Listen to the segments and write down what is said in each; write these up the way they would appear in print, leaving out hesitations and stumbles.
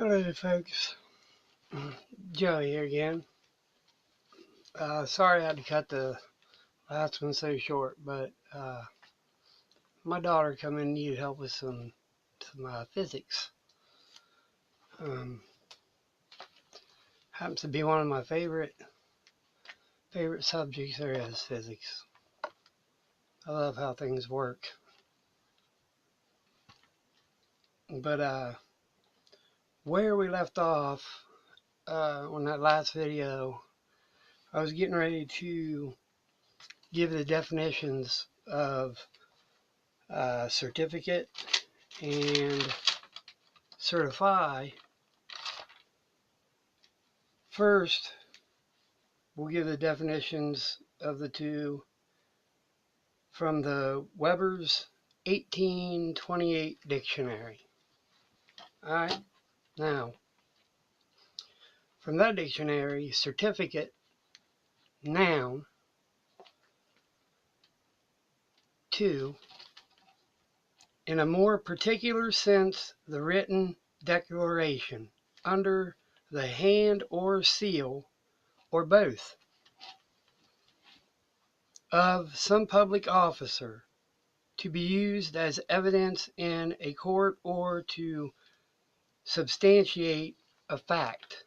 Hello folks, Joey here again. Sorry I had to cut the last one so short, but my daughter come in and needed help with some physics. Happens to be one of my favorite subjects there is, physics. I love how things work. But where we left off on that last video, I was getting ready to give the definitions of certificate and certify. First, we'll give the definitions of the two from the Weber's 1828 dictionary. Alright, now, from that dictionary, certificate, noun, 2, in a more particular sense, the written declaration under the hand or seal, or both, of some public officer, to be used as evidence in a court or to substantiate a fact.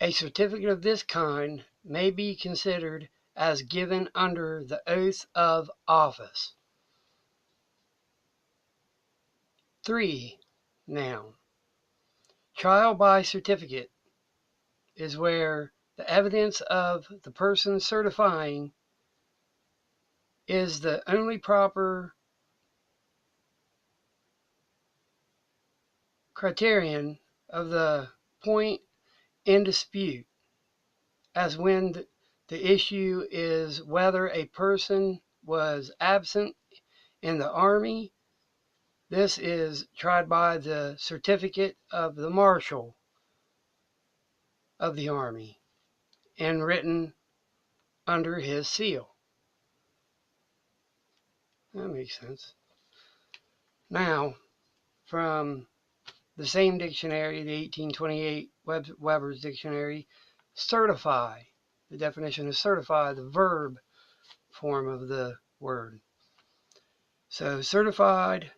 A certificate of this kind may be considered as given under the oath of office. 3. Noun. Trial by certificate is where the evidence of the person certifying is the only proper criterion of the point in dispute, as when the issue is whether a person was absent in the army. This is tried by the certificate of the marshal of the army and written under his seal. That makes sense. Now, from the same dictionary, the 1828 Weber's dictionary, certify. The definition of certify, the verb form of the word. So certified,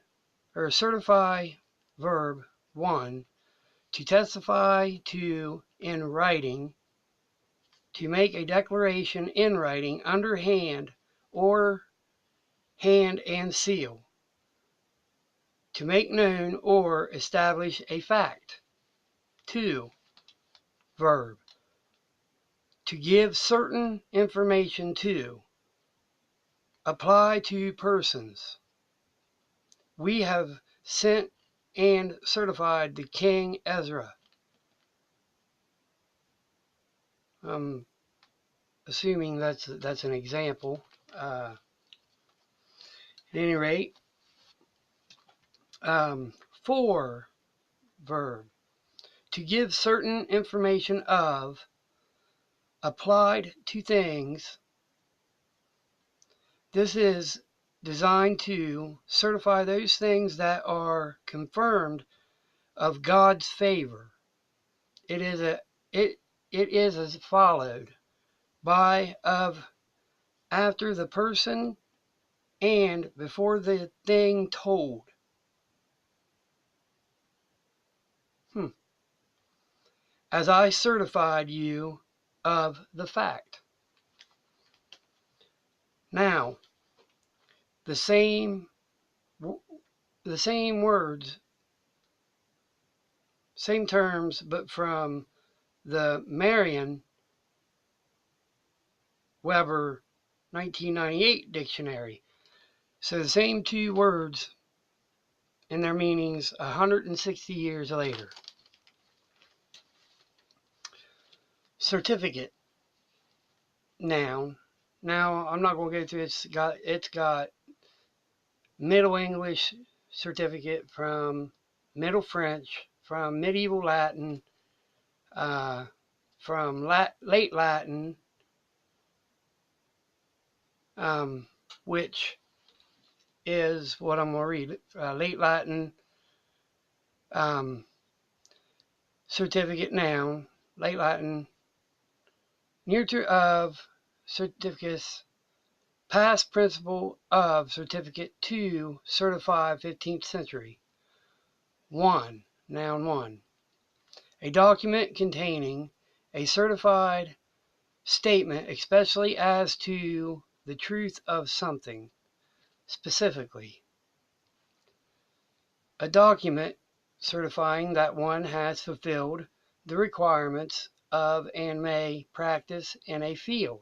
or certify, verb 1, to testify to in writing, to make a declaration in writing under hand or hand and seal, to make known or establish a fact. 2. Verb, to give certain information to, apply to persons. We have sent and certified to King Ezra. I'm assuming that's an example. At any rate, 4. Verb, to give certain information of, applied to things. This is designed to certify those things that are confirmed of God's favor. It is as followed: by, of, after the person, and before the thing told. As I certified you of the fact. Now, the same words, same terms, but from the Merriam-Webber 1998 dictionary. So the same two words and their meanings 160 years later. Certificate, noun. Now I'm not going to go through it. It's got Middle English certificate, from Middle French, from Medieval Latin, from late Latin, which is what I'm going to read. Late Latin, certificate noun, late Latin, near to of, certificus, past principle of, certificate to, certified 15th century. 1. Noun 1. A document containing a certified statement, especially as to the truth of something. Specifically, a document certifying that one has fulfilled the requirements of and may practice in a field,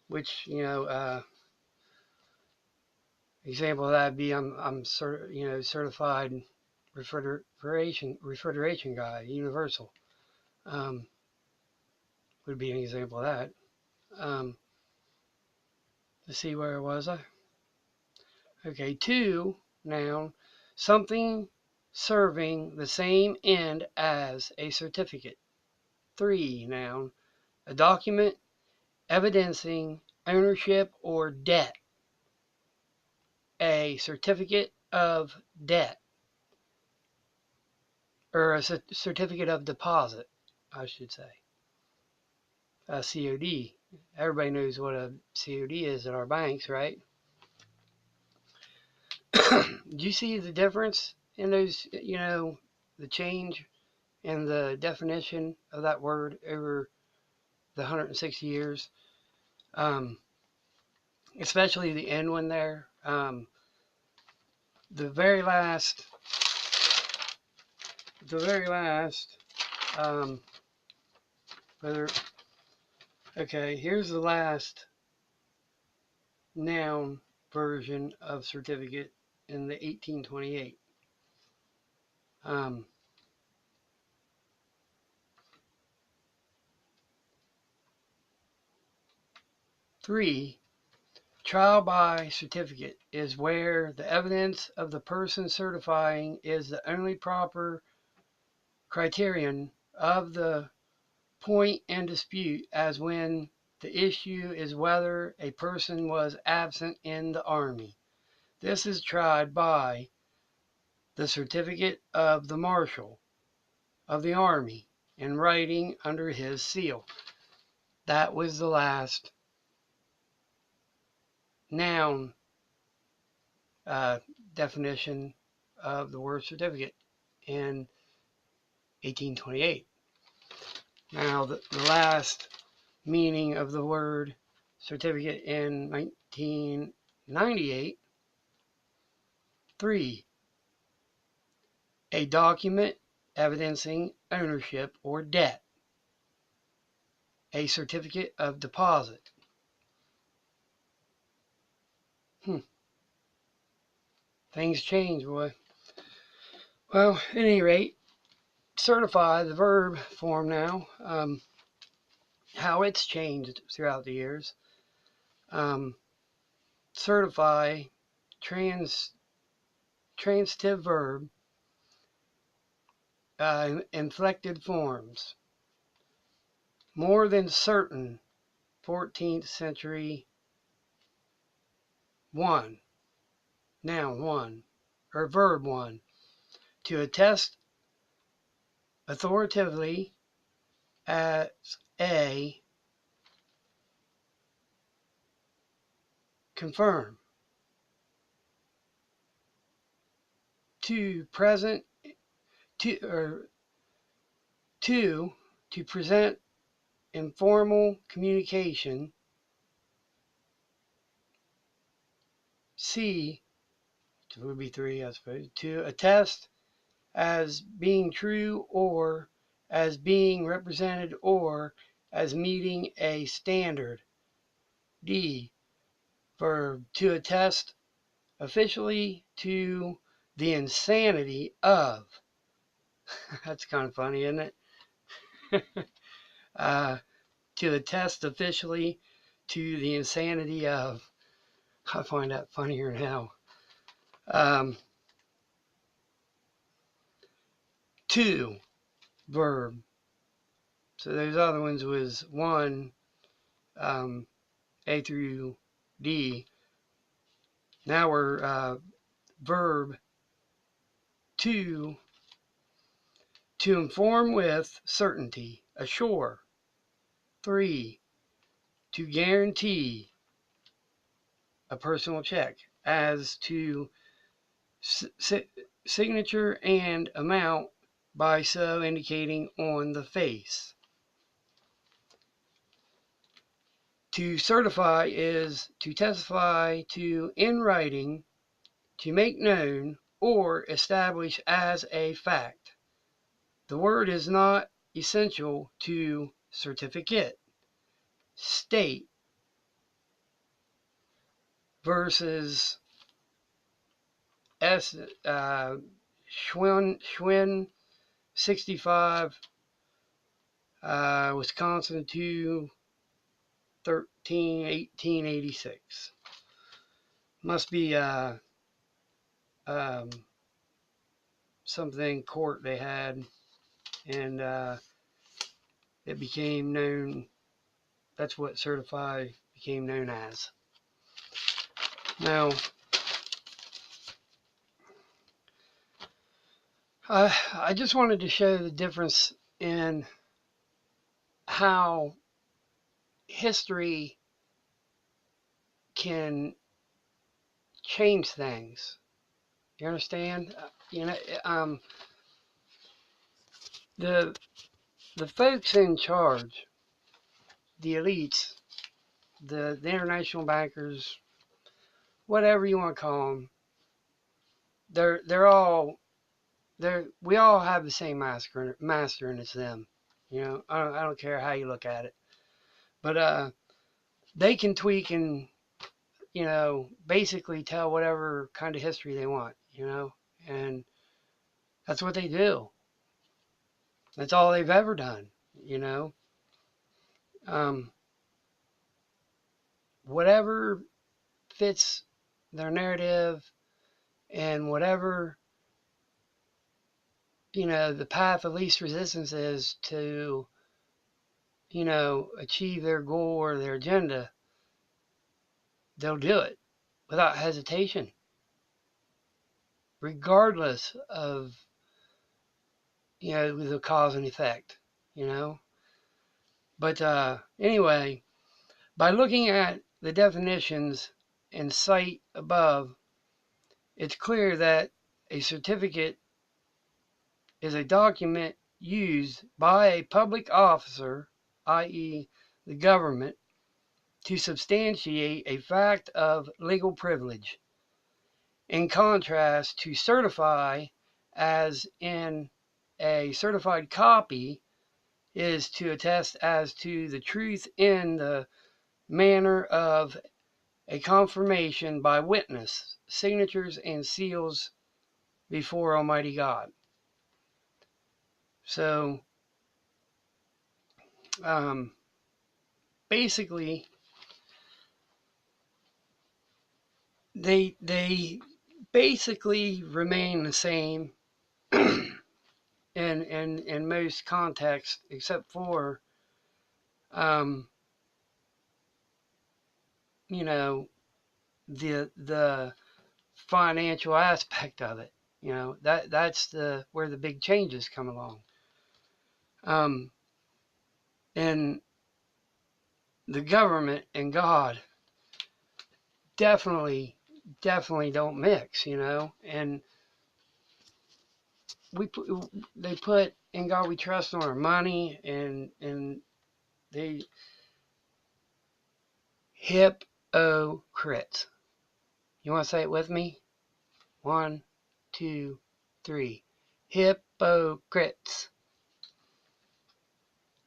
which, example of that would be I'm certified refrigeration guy, universal, would be an example of that. Let's see, where was I? Okay, 2, noun, something serving the same end as a certificate. 3, noun, a document evidencing ownership or debt. A certificate of debt, or a certificate of deposit, I should say. A COD. Everybody knows what a COD is at our banks, right? Do you see the difference in those, the change in the definition of that word over the 160 years? Especially the end one there. The very last, here's the last noun version of certificate in the 1828. 3, trial by certificate is where the evidence of the person certifying is the only proper criterion of the point in dispute, as when the issue is whether a person was absent in the army. This is tried by the certificate of the marshal of the army in writing under his seal. That was the last noun definition of the word certificate in 1828. Now, the last meaning of the word certificate in 1998. 3, a document evidencing ownership or debt. A certificate of deposit. Things change, boy. Well, at any rate, certify, the verb form now, how it's changed throughout the years. Certify, transitive verb, inflected forms. More than certain, 14th century. 1, noun 1, or verb 1, to attest authoritatively as a, confirm. 2, present, to present informal communication. C, which would be 3, I suppose, to attest as being true, or as being represented, or as meeting a standard. D, verb, to attest officially to the insanity of. That's kind of funny, isn't it? To attest officially to the insanity of. I find that funnier now. 2, verb. So those other ones was 1, A through D. Now we're verb 2, to inform with certainty, assure. 3, to guarantee a personal check as to signature and amount by so indicating on the face. To certify is to testify to in writing, to make known, or establish as a fact. The word is not essential to certificate. State versus Schwinn 65, Wisconsin 2/13/1886. Must be something court they had, and it became known. That's what certify became known as. Now, I just wanted to show the difference in how history can change things. You understand? The folks in charge, the elites, the international bankers, whatever you want to call them, they're all we all have the same master, and it's them. I don't care how you look at it, but they can tweak and basically tell whatever kind of history they want, and that's what they do. That's all they've ever done, whatever fits their narrative and whatever the path of least resistance is to achieve their goal or their agenda, they'll do it without hesitation, regardless of the cause and effect. But anyway, by looking at the definitions and cite above, it's clear that a certificate is a document used by a public officer, i.e. the government, to substantiate a fact of legal privilege. In contrast to certify, as in a certified copy is to attest as to the truth in the manner of a confirmation by witness, signatures, and seals before Almighty God. So, basically, they basically remain the same in most contexts, except for the financial aspect of it. That's where the big changes come along. And the government and God definitely don't mix, and they put in God we trust on our money, and they hypocrites. You want to say it with me? 1, 2, 3. Hypocrites.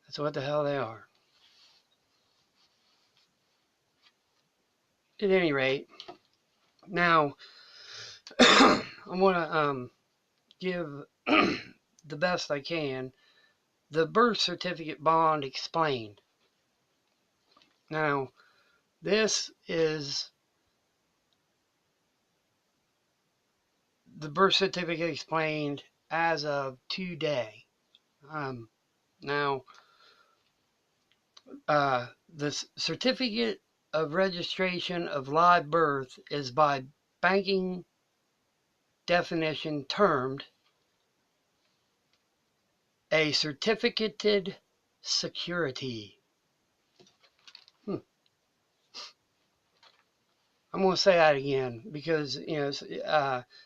That's what the hell they are. At any rate, now I want to give the best I can the birth certificate bond explained. Now, this is the birth certificate explained as of today. Now, the certificate of registration of live birth is by banking definition termed a certificated security. I'm going to say that again because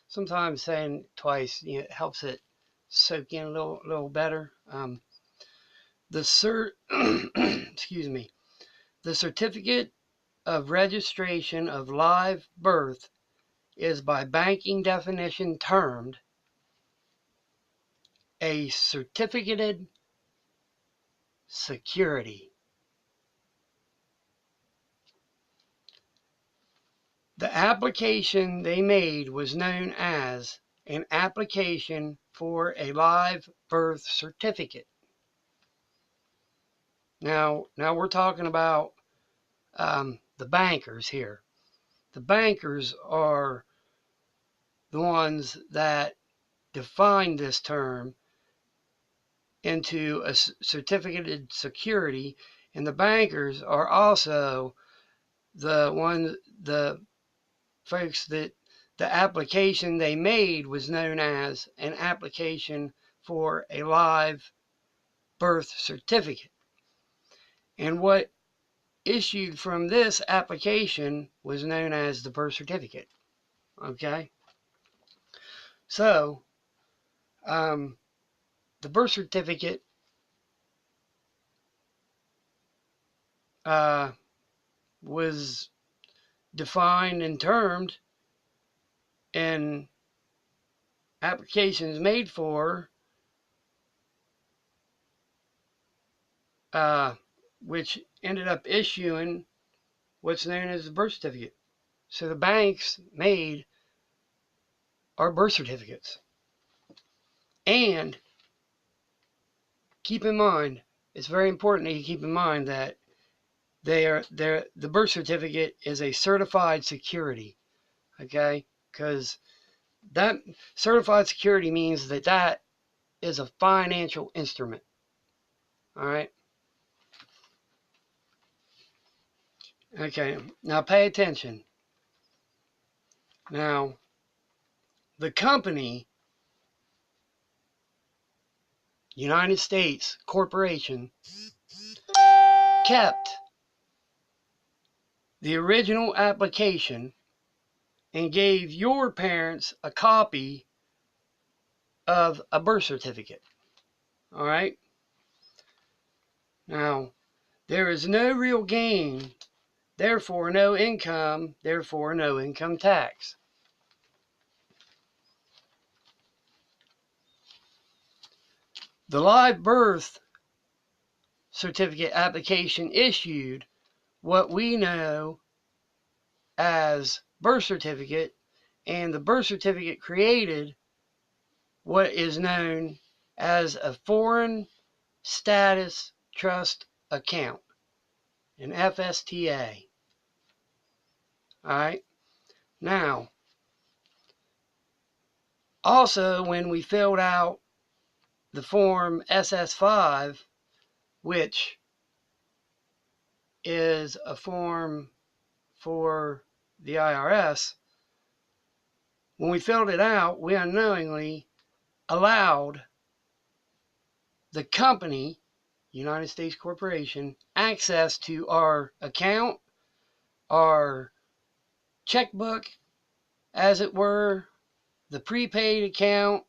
sometimes saying it twice it helps it soak in a little better. Excuse me. The certificate of registration of live birth is by banking definition termed a certificated security. The application they made was known as an application for a live birth certificate. Now we're talking about the bankers here. The bankers are the ones that define this term into a certificated security, and the bankers are also the folks that the application they made was known as an application for a live birth certificate. And what issued from this application was known as the birth certificate. Okay? So, the birth certificate was defined and termed in applications made for which ended up issuing what's known as the birth certificate. So the banks made our birth certificates. And keep in mind, it's very important that you keep in mind that the birth certificate is a certified security. Okay? Because that certified security means that is a financial instrument. All right? Okay, now pay attention. Now, the company, United States Corporation, kept the original application and gave your parents a copy of a birth certificate. All right? Now, there is no real gain, therefore no income, therefore no income tax. The live birth certificate application issued what we know as birth certificate, and the birth certificate created what is known as a foreign status trust account, an FSTA. All right. Now, also when we filled out the form SS5, which is a form for the IRS, when we filled it out, we unknowingly allowed the company, United States Corporation, access to our account, our checkbook, as it were, the prepaid account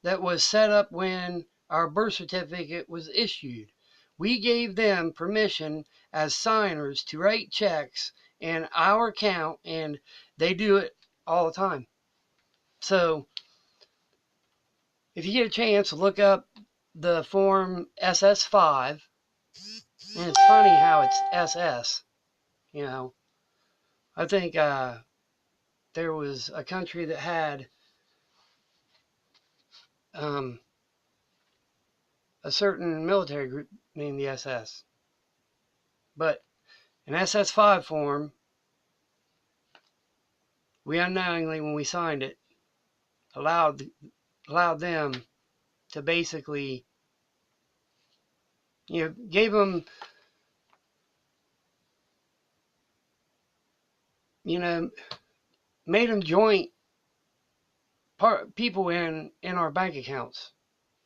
that was set up when our birth certificate was issued. We gave them permission as signers to write checks in our account, and they do it all the time. So, if you get a chance, look up the form SS5, and it's funny how it's SS. You know, I think there was a country that had a certain military group named the SS. But an SS5 form, we unknowingly, when we signed it, allowed them to basically, gave them you know, made them joint people in our bank accounts,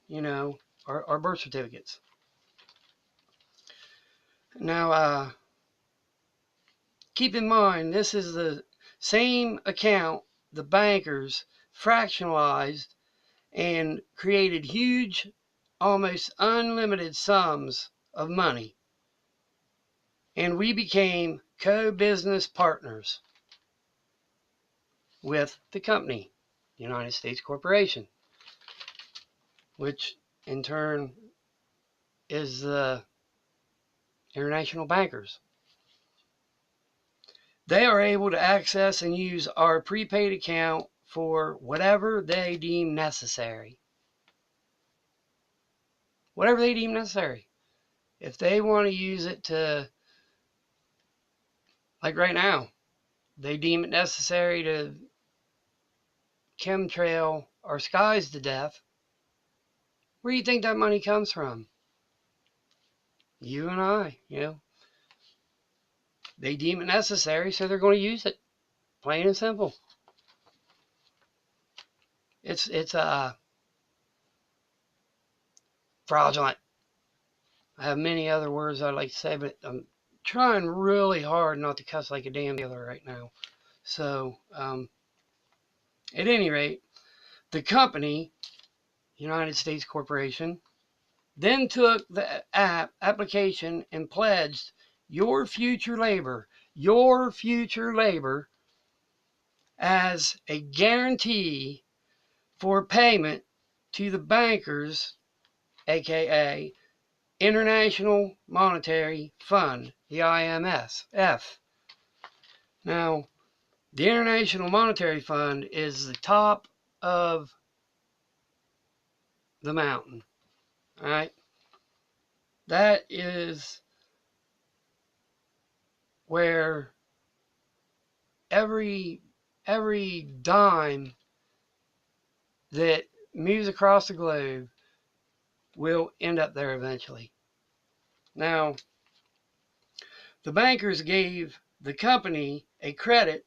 you know, our birth certificates. Now, keep in mind, this is the same account the bankers fractionalized and created huge, almost unlimited sums of money. And we became co-business partners with the company, United States Corporation, which in turn is the international bankers. They are able to access and use our prepaid account for whatever they deem necessary. Whatever they deem necessary. If they want to use it to, like right now, they deem it necessary to chemtrail our skies to death, where do you think that money comes from? You and I, you know. They deem it necessary, so they're going to use it. Plain and simple. It's fraudulent. I have many other words I'd like to say, but I'm trying really hard not to cuss like a damn dealer right now. So, at any rate, the company, United States Corporation, then took the application and pledged your future labor as a guarantee for payment to the bankers, aka International Monetary Fund, the IMF. Now, the International Monetary Fund is the top of the mountain. All right? That is where every dime that moves across the globe will end up there eventually. Now, the bankers gave the company a credit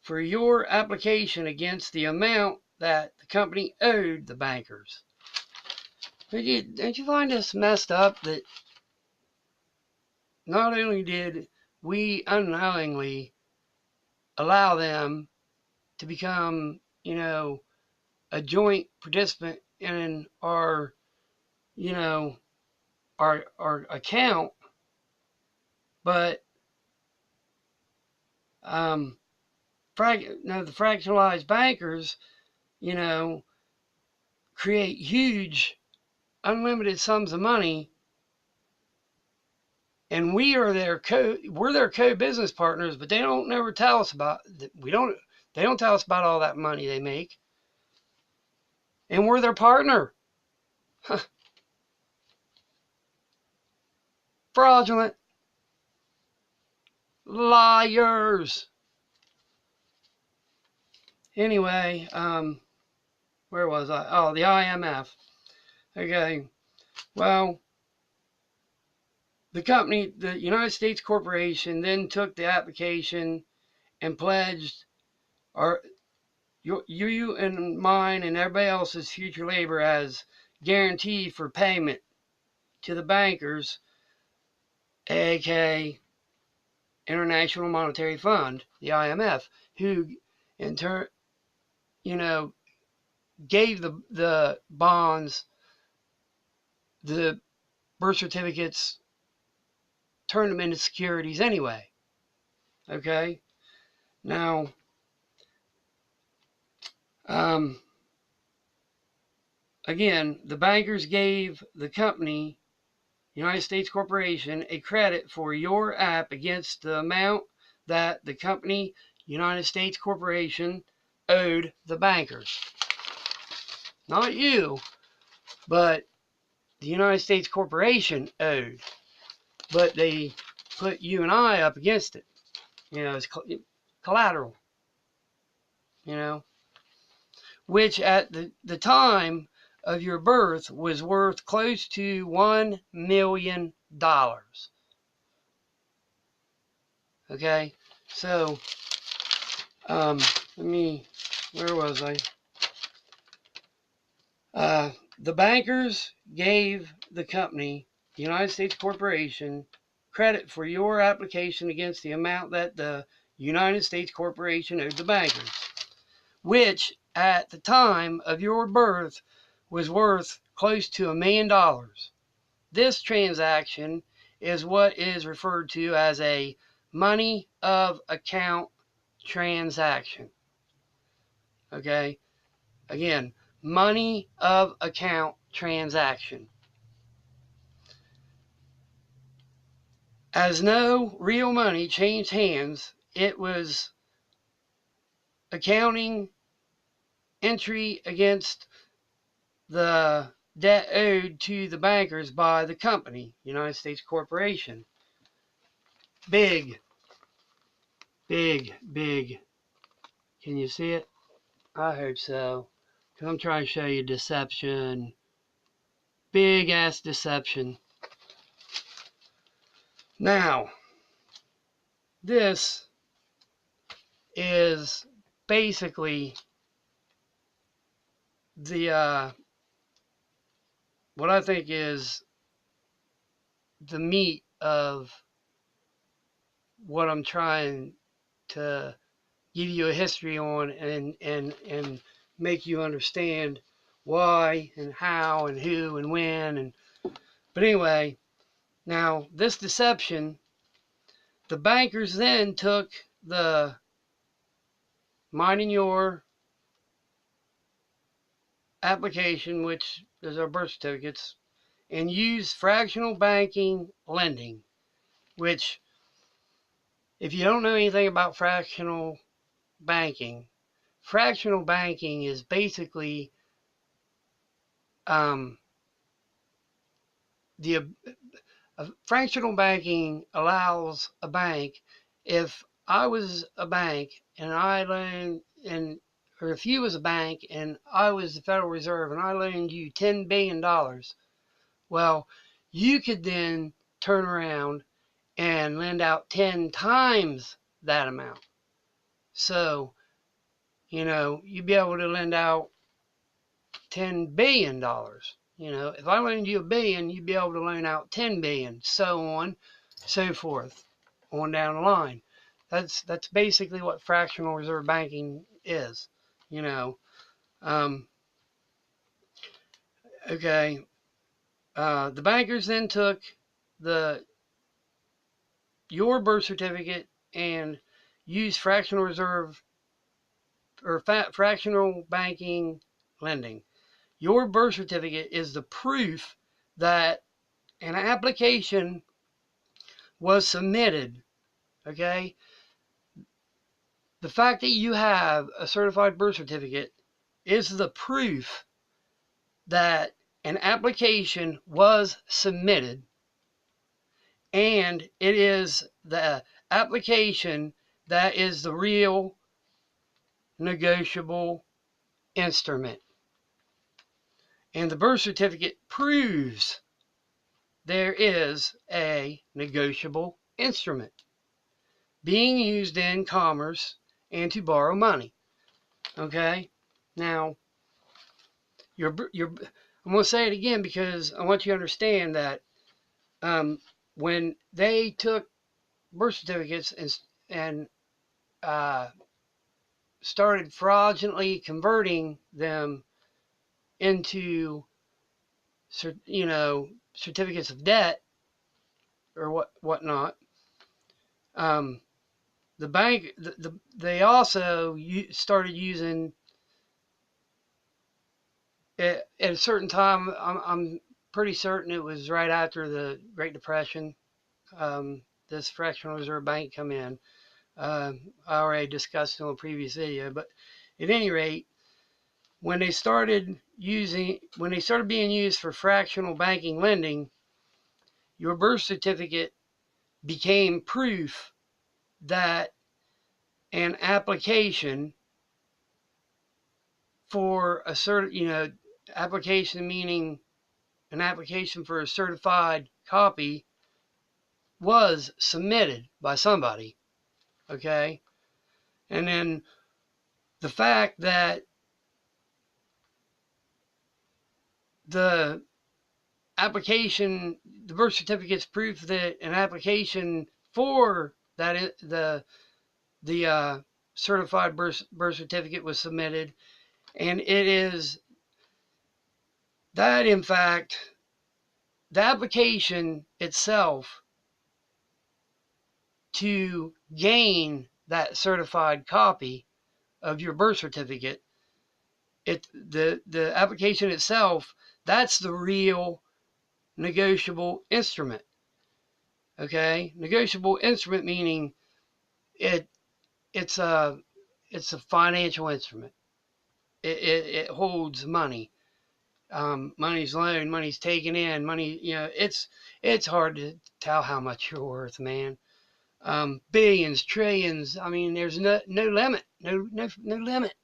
for your application against the amount that the company owed the bankers. Don't you find this messed up that not only did we unknowingly allow them to become, you know, a joint participant in our, you know, our account, but the fractionalized bankers, you know, create huge, unlimited sums of money, and we're their co-business partners, but they don't never tell us about they don't tell us about all that money they make, and we're their partner. Fraudulent liars. Anyway, where was I? Oh, the IMF. Okay, well, the company, the United States Corporation, then took the application and pledged our you and mine and everybody else's future labor as guarantee for payment to the bankers, aka International Monetary Fund, the IMF, who in turn, you know, gave the bonds, the birth certificates, turned them into securities anyway. Okay, now, again, the bankers gave the company, United States Corporation, a credit for your app against the amount that the company, United States Corporation, owed the bankers. Not you, but the United States Corporation owed. But they put you and I up against it. You know, it's collateral. You know, which at the time of your birth was worth close to $1 million. Okay, so Where was I? The bankers gave the company, the United States Corporation, credit for your application against the amount that the United States Corporation owed the bankers, which at the time of your birth was worth close to $1 million. This transaction is what is referred to as a money of account transaction. Okay? Again, money of account transaction. As no real money changed hands, it was accounting entry against the debt owed to the bankers by the company, United States Corporation. Big, big, big. Can you see it? I hope so. Because I'm trying to show you deception. Big ass deception. Now, this is basically the what I think is the meat of what I'm trying to give you a history on and make you understand why and how and who and when. And but anyway, now this deception, the bankers then took the mine and your application, which is our birth certificates, and used fractional banking lending, which, if you don't know anything about fractional banking is basically the fractional banking allows a bank, if I was a bank and I loaned, or if you was a bank and I was the Federal Reserve and I loaned you $10 billion, well, you could then turn around and lend out 10 times that amount. So, you'd be able to lend out $10 billion. If I loaned you $1 billion, you'd be able to loan out $10 billion, so on, so forth, on down the line. That's basically what fractional reserve banking is. Okay. The bankers then took your birth certificate and used fractional reserve or fractional banking lending. Your birth certificate is the proof that an application was submitted. Okay? The fact that you have a certified birth certificate is the proof that an application was submitted, and it is the application that is the real negotiable instrument. And the birth certificate proves there is a negotiable instrument being used in commerce and to borrow money. Okay? Now, I'm going to say it again because I want you to understand that when they took birth certificates and started fraudulently converting them into certificates of debt or whatnot, the bank they also started using at a certain time. I'm pretty certain it was right after the Great Depression. This fractional reserve bank come in. I already discussed in a previous video, but at any rate, when they started being used for fractional banking lending, your birth certificate became proof that an application for application meaning an application for a certified copy was submitted by somebody. Okay? And then the fact that the application, the birth certificate's proof that an application for that the certified birth certificate was submitted, and it is that in fact the application itself to gain that certified copy of your birth certificate, the application itself, that's the real negotiable instrument. Okay, negotiable instrument meaning it's a financial instrument. It holds money. Money's loaned, money's taken in, money. It's hard to tell how much you're worth, man. Billions, trillions. I mean, there's no limit, no limit.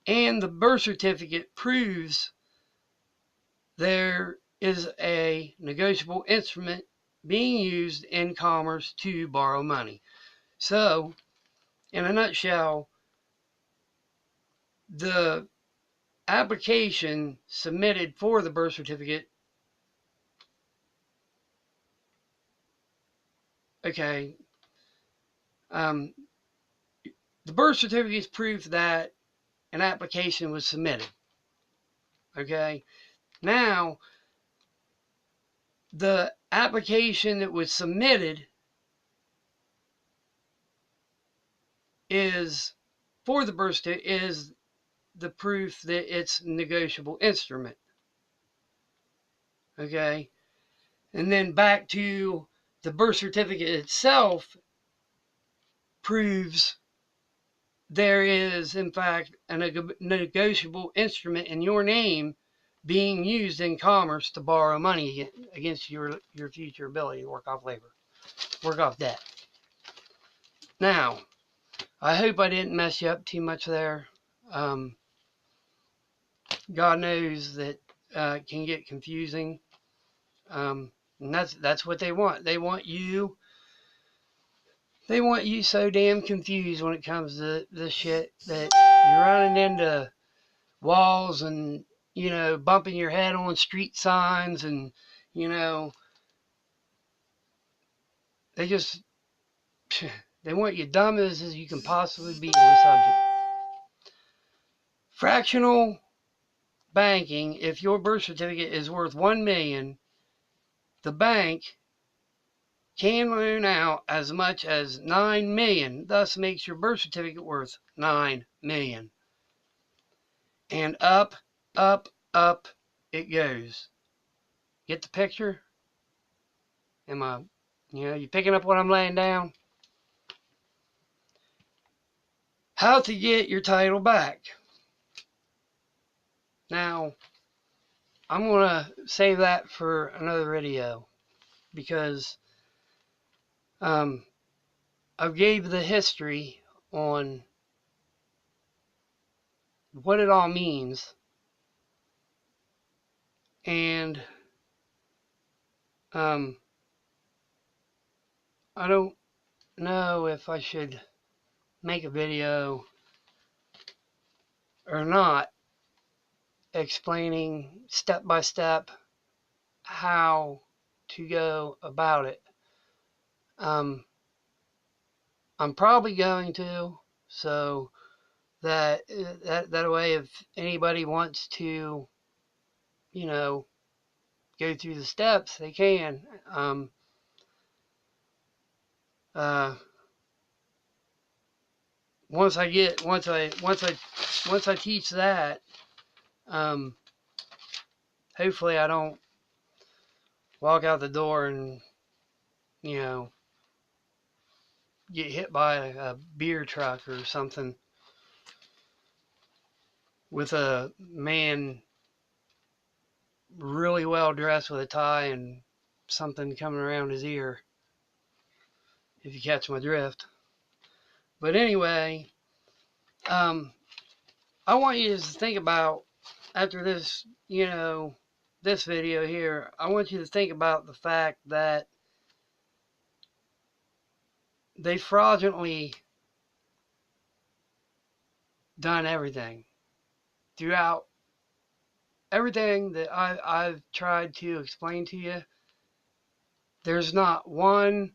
And the birth certificate proves there is a negotiable instrument being used in commerce to borrow money. So, in a nutshell, the application submitted for the birth certificate, okay, the birth certificate is proof that an application was submitted. Okay, now the application that was submitted is for the birth certificate is the proof that it's a negotiable instrument. Okay, and then back to the birth certificate itself proves there is in fact a negotiable instrument in your name being used in commerce to borrow money against your future ability to work off labor, work off debt. Now, I hope I didn't mess you up too much there. God knows that it can get confusing. And that's what they want. They want you so damn confused when it comes to this shit that you're running into walls and, bumping your head on street signs, and, they just, they want you dumb as you can possibly be on the subject. Fractional banking, if your birth certificate is worth $1 million, the bank can loan out as much as $9 million, thus makes your birth certificate worth $9 million. And up, up, up it goes. Get the picture? You picking up what I'm laying down? How to get your title back. Now, I'm going to save that for another video because I've gave the history on what it all means, and I don't know if I should make a video or not explaining step by step how to go about it. I'm probably going to, so that way if anybody wants to, go through the steps, they can. Once I teach that, hopefully I don't walk out the door and, get hit by a beer truck or something with a man really well dressed with a tie and something coming around his ear, if you catch my drift. But anyway, I want you to think about, after this, this video here, I want you to think about the fact that they fraudulently done everything throughout everything that I've tried to explain to you. There's not one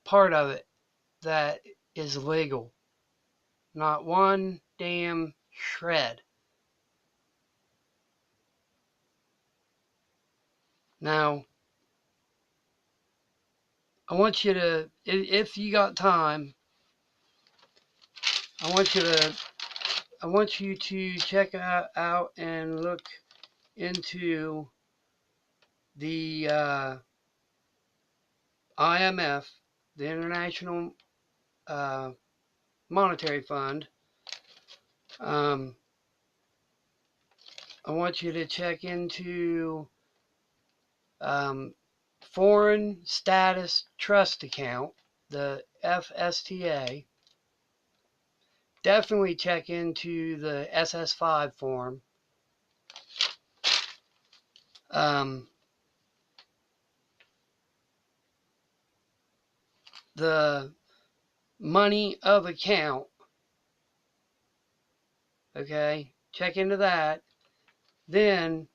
part of it that is legal. Not one damn shred. Now, I want you to, if you got time, I want you to check out and look into the IMF, the International Monetary Fund. I want you to check into Foreign Status Trust Account, the FSTA. Definitely check into the SS5 form. The money of account, okay? Check into that. Then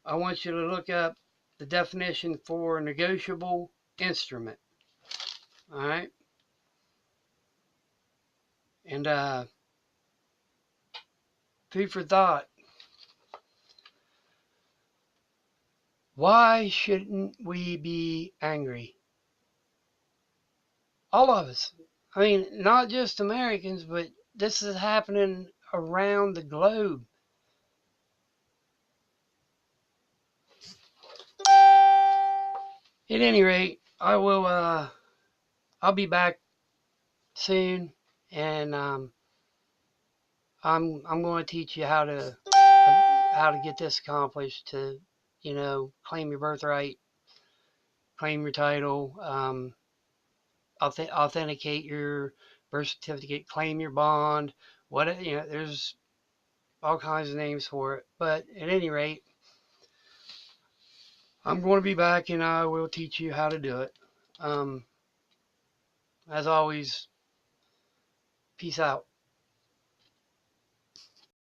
I want you to look up the definition for negotiable instrument. All right? And food for thought. Why shouldn't we be angry? All of us. I mean, not just Americans, but this is happening around the globe. At any rate, I'll be back soon, and I'm going to teach you how to get this accomplished. To claim your birthright, claim your title, authenticate your birth certificate, claim your bond. There's all kinds of names for it. But at any rate, I'm going to be back, and I will teach you how to do it. As always, peace out.